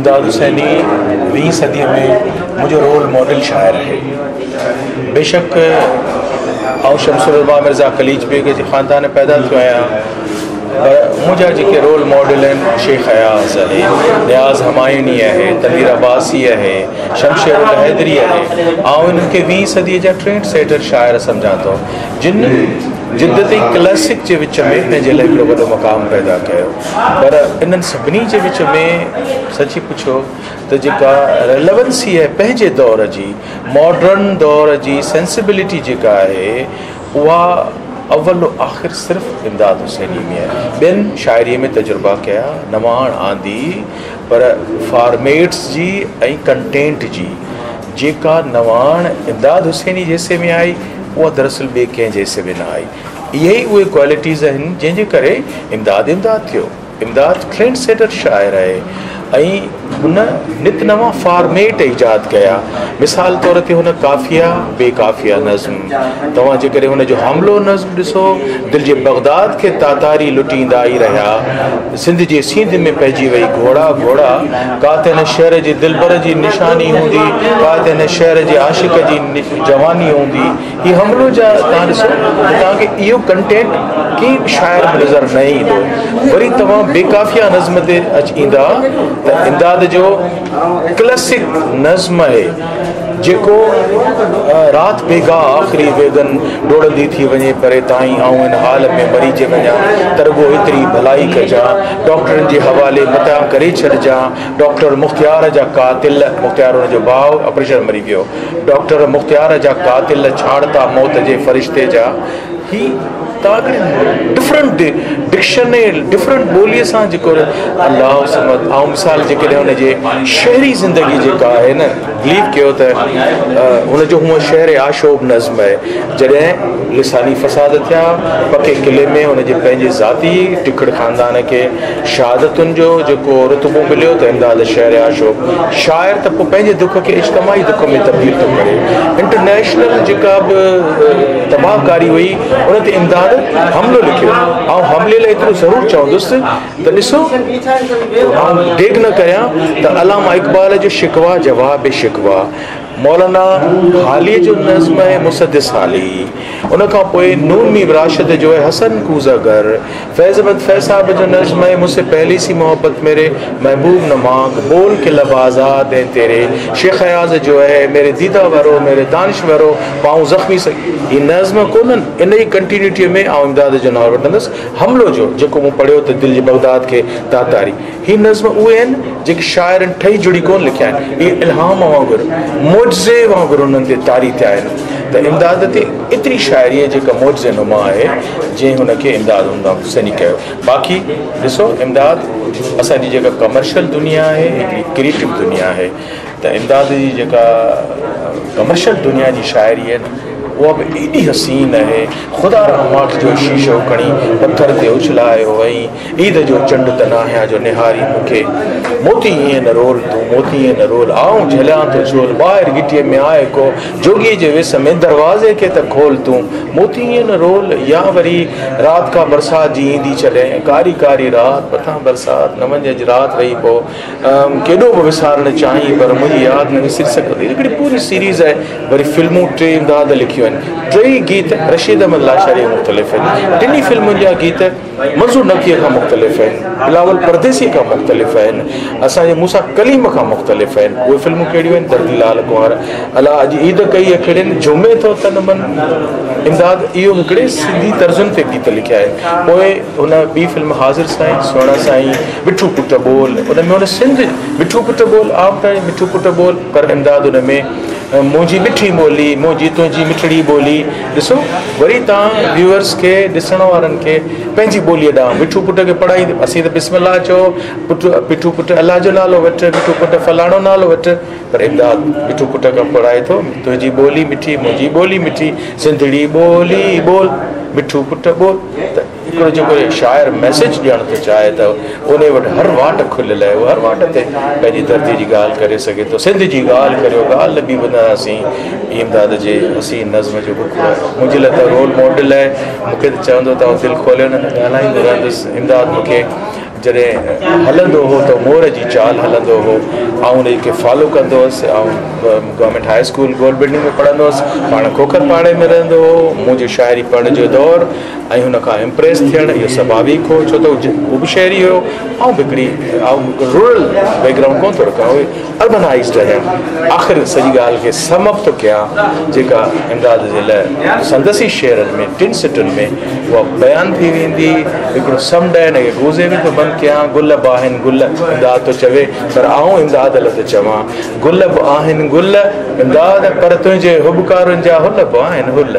इमदाद हुसैनी 20 सदी में मुझे रोल मॉडल शायर है। बेशक आउं शमसुल मिर्ज़ा कलीज बेग के ख़ानदान पैदा थियो आहियां, पर मुझा जेके रोल मॉडल आहिनि शेख अयाज़ आहे, नियाज़ हमायूनी आहे, तनवीर अब्बासी आहे, शमशेर उल हैदरी आहे। आउं इन्हनि खे 20 सदी जा ट्रेंड सेटर शायर सम्झां थो, जिन जिद्दत क्लासिक के विच में पंहिंजे लाइ हिकिड़ो वॾो मक़ाम पैदा कयो। पर इन्हनि सभिनी जे विच में सची पुछो त जेका रेलेवेंसी आहे पंहिंजे दौर जी, मॉडर्न दौर जी सेंसिबिलिटी जेका आहे, उहा अव्वल आख़िर सिर्फ़ इमदाद हुसैनी में है। ॿियनि शाइरी में तजुर्बा कया, नवाण आंदी, पर फॉर्मेट्स जी ऐं कंटेंट जी जेका नवाण इमदाद हुसैनी जैसे में आई, उहा दरअसल ॿिए कंहिं जैसे में न आई। यही उहे क्वालिटीज़ आहिनि जंहिंजे करे इमदाद थियो। इमदाद ट्रेंड सेटर शायर आहे ऐं हुन नित नवां फॉर्मेट ईजाद कया। मिसाल तौर ते हुन काफ़िया बेकाफ़िया नज़्म, तव्हां जेकॾहिं हुनजो हमलो नज़्म ॾिसो, दिलि जे बग़दाद खे तातारी लुटींदा ई रहिया, सिंध जे सींध में पइजी वई घोड़ा घोड़ा, का त हिन शहर जे दिलबर जी निशानी हूंदी, का त हिन शहर जे आशिक़ जी जवानी हूंदी। हीअ हमलो जा तव्हां ॾिसो त तव्हांखे इहो कंटेंट कंहिं बि शाइर में नज़र न ईंदो। वरी तव्हां बेकाफ़िया नज़्म ते अची ईंदा त इमदाद जो क्लासिक नज़्म आहे जेको रात बेगा आख़िरी वेगन डोड़ंदी थी वञे परे ताईं, ऐं हिन हाल में मरीज वञा, तरगो एतिरी भलाई कजां, डॉक्टरनि जे हवाले मता करे छॾिजां, डॉक्टर मुख़्तियार जा कातिल, मुख़्तियार हुनजो भाउ ऑपरेशन मरी वियो, डॉक्टर मुख़्तियार जा कातिल छाड़ता मौत जे फ़रिश्ते जा। ही तव्हांखे डिफरेंट डिक्शन ऐं डिफरेंट ॿोलीअ सां जेको अलाह समद ऐं मिसाल जेकॾहिं हुनजे शहरी ज़िंदगी जेका आहे न, बिलीव कयो त हुनजो हूअं शहर आशोब नज़्म आहे। जॾहिं लिसानी फ़साद थिया पके किले में, हुनजे पंहिंजे ज़ाती टिकड़ ख़ानदान खे शहादतुनि जो जेको रुतबो मिलियो त इमदाद शहर आशोब शाइर, त पोइ पंहिंजे दुख खे इज्तमाही दुख में तब्दील थो करे। इंटरनेशनल जेका बि तबाहकारी हुई उन ते इमदाद हमलो लिखियो। ऐं हमले लाइ एतिरो ज़रूरु चवंदुसि त ॾिसो, आउं डेग न कयां त अलामा इक़बाल जो शिकवा जवाब शिकवा, मौलाना हाली जो नज़्म है मुसद्दिस हाली, उन खां पोइ नूनी विरासत जो है हसन कूज़ागर, फैज़ अहमद फैज़ साहब जो नज़्म है मुझसे पहली सी मोहब्बत मेरे महबूब न मांग, बोल के लब आज़ाद हैं तेरे, शेख अयाज़ जो है मेरे दीदा वरो, मेरे दानिश वरो, पाऊं ज़ख्मी से। ये नज़्म कोन्हनि, इन जी कंटिन्यूटी में आउं इमदाद जो नालो वठंदुसि। हमलो जो जेको मूं पढ़ियो त दिलि जे बग़दाद खे तातारी, ही नज़्म उहे आहिनि जेके शाइरनि ठही जुड़ी कोन लिखिया आहिनि। इहे इल्हाम वांगुरु मुआज़े वांगुरु उन्हनि ते तारी थिया आहिनि। त इमदाद ते एतिरी शाइरी आहे जेका मुआज़े नुमा आहे, जंहिं हुनखे इमदाद हुसैनी कयो। बाक़ी ॾिसो, इमदाद असांजी जेका कमर्शियल दुनिया आहे, हिकिड़ी क्रिएटिव दुनिया आहे, त इमदाद जी जेका कमर्शियल दुनिया जी शाइरी आहे न, उहा बि एॾी हसीन आहे। ख़ुदा रहमात जो शीशो खणी पथर ते उछलायो ऐं ईद जो चंड तनाहिया जो निहारी मूंखे, मोती ईअं न रोल तूं, मोती ईअं न रोल, आऊं झलियां थो झोल, ॿाहिरि गिटीअ में आहे को जोगीअ जे विस में, दरवाज़े खे त खोल तूं, मोती ईअं न रोल। या वरी राति का बरसाति जी ईंदी छॾे, कारी कारी राति मथां बरसाति, न वञ अॼु राति रही पो, केॾो बि विसारणु चाहीं पर मुंहिंजी यादि न विसरी सघंदी। हिकिड़ी पूरी सीरीज़ आहे। वरी फिल्मूं टे इमदाद लिखियूं आहिनि, टई गीत रशीद अहमद लाशारी मुख़्तलिफ़ आहिनि, टिनी फिल्मुनि जा गीत मंज़ूर नक़ीअ खां मुख़्तलिफ़ आहिनि, बिलावल परदेसी खां मुख़्तलिफ़ आहिनि, असांजे मूसा कलीम खां मुख़्तलिफ़ आहिनि। उहे फिल्मूं कहिड़ियूं आहिनि? दर्दी लाल कुंवर, अला अॼु ईद कई अखिड़ियुनि, जुमे थो तन मन। इमदाद इहो हिकिड़े सिंधी तर्जुनि ते गीत लिखिया आहिनि। पोइ हुन ॿी फिल्म हाज़िर साईं, सुहिणा साईं, मिठू पुट बोल, उन में हुन सिंध मिठू पुट बोल आप मिठू पुट बोल, पर इमदाद हुन में मुंहिंजी मिठी ॿोली, मुंहिंजी तुंहिंजी मिठड़ी ॿोली। ॾिसो, वरी तव्हां व्यूअर्स खे, ॾिसण वारनि खे पंहिंजी ॿोलीअ ॾांहुं, मिठू पुट खे पढ़ाई, असीं त बिस्मिल्लाह चओ, पुटु मिठू पुट अलाह जो नालो वठि, मिठू पुट फलाणो नालो वठि, पर इमदाद मिठू पुट खां पढ़ाए थो, तुंहिंजी ॿोली मिठी, मुंहिंजी ॿोली मिठी, सिंधड़ी ॿोली बोल, मिठू पुट बोल। त हिकिड़ो जेको शाइर मैसेज ॾियणु थो चाहे त उन वटि हर वाट खुलियल आहे, उहो हर वाट ते पंहिंजी धरती जी ॻाल्हि करे सघे थो। सिंध जी ॻाल्हि करियो, ॻाल्हि न बि ॿुधासीं। इमदाद जे हसीन नज़्म जो बुक मुंहिंजे लाइ त रोल मॉडल आहे। मूंखे त चवंदो त दिलि खोलियो न ॻाल्हाईंदो रहंदुसि। इमदाद मूंखे जॾहिं हलंदो हो त मोर जी चाल हलंदो हो, ऐं उनखे फॉलो कंदो हुअसि। ऐं गवर्नमेंट हाई स्कूल गोल बिल्डिंग में पढ़ंदो हुअसि, पाण खोखर पाड़े में रहंदो हो। मुंहिंजो शाइरी पढ़ण जो दौरु ऐं हुन खां इम्प्रेस थियणु इहो स्वाभाविक हो, छो त उहो बि शहरी हुयो ऐं बिगड़ी रूरल बैकग्राउंड कोन थो रखां, उहे अर्बनाइज़्ड आहिनि। आख़िर सॼी ॻाल्हि खे समअप थो कयां, जेका इमदाद जे लाइ संदसी शहरनि में 3 सिटियुनि में उहा बयानु थी वेंदी। हिकिड़ो समुंड आहे, हिनखे गोज़े में थो बंदि कयां, गुल बि आहिनि गुल इमदाद थो चवे, पर आऊं इमदाद लाइ थो चवां गुल बि आहिनि गुल इमदाद, पर तुंहिंजे हुबकारुनि जा हुल बि आहिनि हुल।